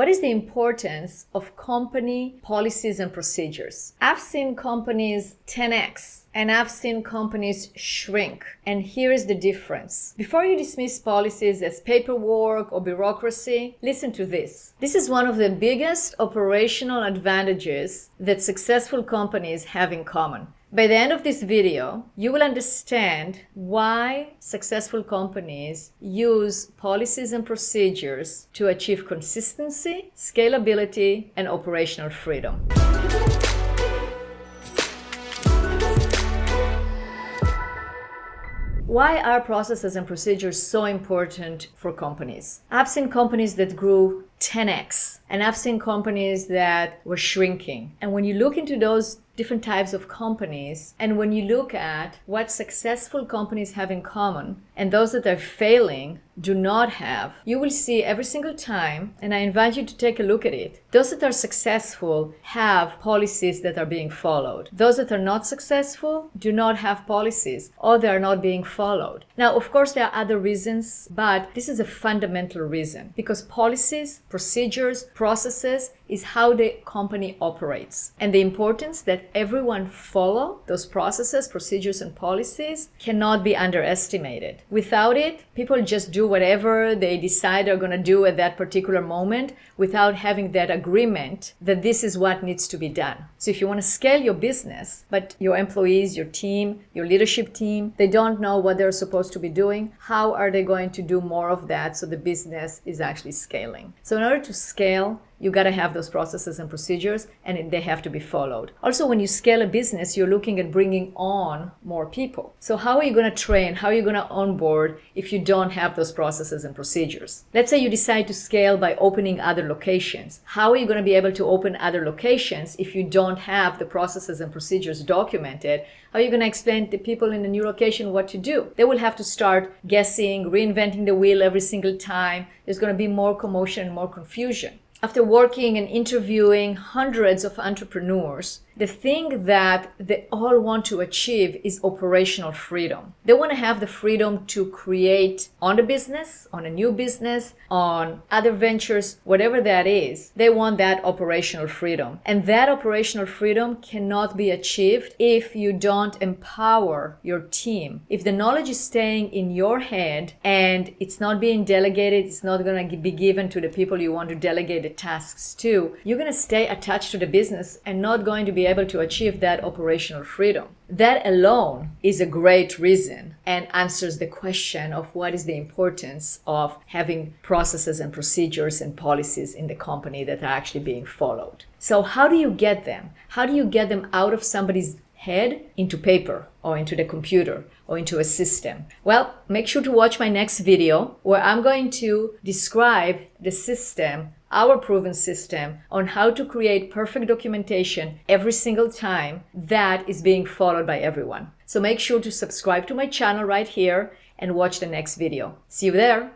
What is the importance of company policies and procedures? I've seen companies 10x and I've seen companies shrink. And here is the difference. Before you dismiss policies as paperwork or bureaucracy, listen to this. This is one of the biggest operational advantages that successful companies have in common. By the end of this video, you will understand why successful companies use policies and procedures to achieve consistency, scalability, and operational freedom. Why are processes and procedures so important for companies? I've seen companies that grew 10x, and I've seen companies that were shrinking. And when you look into those different types of companies, and when you look at what successful companies have in common and those that are failing do not have, you will see every single time, and I invite you to take a look at it, those that are successful have policies that are being followed. Those that are not successful do not have policies, or they are not being followed. Now, of course, there are other reasons, but this is a fundamental reason, because policies, procedures, processes is how the company operates. And the importance that everyone follow those processes, procedures, and policies cannot be underestimated. Without it, people just do whatever they decide they're going to do at that particular moment without having that agreement that this is what needs to be done. So if you want to scale your business, but your employees, your team, your leadership team, they don't know what they're supposed to be doing, how are they going to do more of that so the business is actually scaling? So in order to scale, you got to have those processes and procedures, and they have to be followed. Also, when you scale a business, you're looking at bringing on more people. So how are you going to train? How are you going to onboard if you don't have those processes and procedures? Let's say you decide to scale by opening other locations. How are you going to be able to open other locations if you don't have the processes and procedures documented? How are you going to explain to people in a new location what to do? They will have to start guessing, reinventing the wheel every single time. There's going to be more commotion and more confusion. After working and interviewing hundreds of entrepreneurs, the thing that they all want to achieve is operational freedom. They want to have the freedom to create on the business, on a new business, on other ventures, whatever that is. They want that operational freedom. And that operational freedom cannot be achieved if you don't empower your team. If the knowledge is staying in your head and it's not being delegated, it's not going to be given to the people you want to delegate the tasks to, you're going to stay attached to the business and not going to be able to achieve that operational freedom. That alone is a great reason and answers the question of what is the importance of having processes and procedures and policies in the company that are actually being followed. So how do you get them? How do you get them out of somebody's head into paper or into the computer or into a system? Well, make sure to watch my next video where I'm going to describe the system, our proven system, on how to create perfect documentation every single time that is being followed by everyone. So make sure to subscribe to my channel right here and watch the next video. See you there.